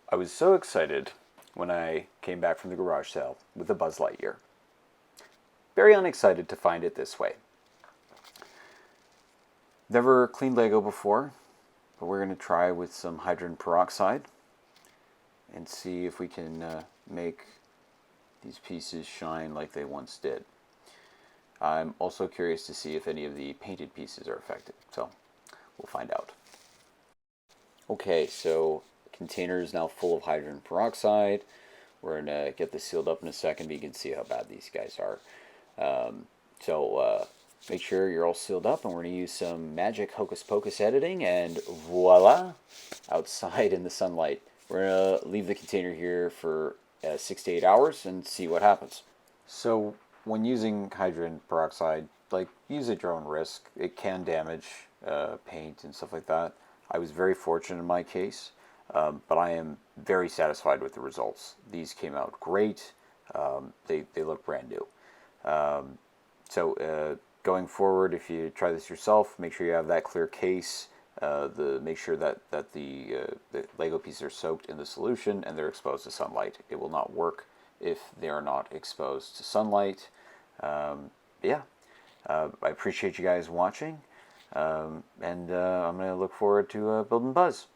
I was so excited when I came back from the garage sale with the Buzz Lightyear. Very unexcited to find it this way. Never cleaned Lego before, but we're going to try with some hydrogen peroxide and see if we can make these pieces shine like they once did. I'm also curious to see if any of the painted pieces are affected, so we'll find out. Okay, so the container is now full of hydrogen peroxide. We're going to get this sealed up in a second, but you can see how bad these guys are. Make sure you're all sealed up, and we're going to use some magic hocus pocus editing, and voila, outside in the sunlight. We're going to leave the container here for 6 to 8 hours and see what happens. So when using hydrogen peroxide, use at your own risk. It can damage paint and stuff like that. I was very fortunate in my case, but I am very satisfied with the results. These came out great. They look brand new. Going forward, if you try this yourself, make sure you have that clear case. Make sure that the Lego pieces are soaked in the solution and they're exposed to sunlight. It will not work if they are not exposed to sunlight. I appreciate you guys watching, and I'm going to look forward to building Buzz.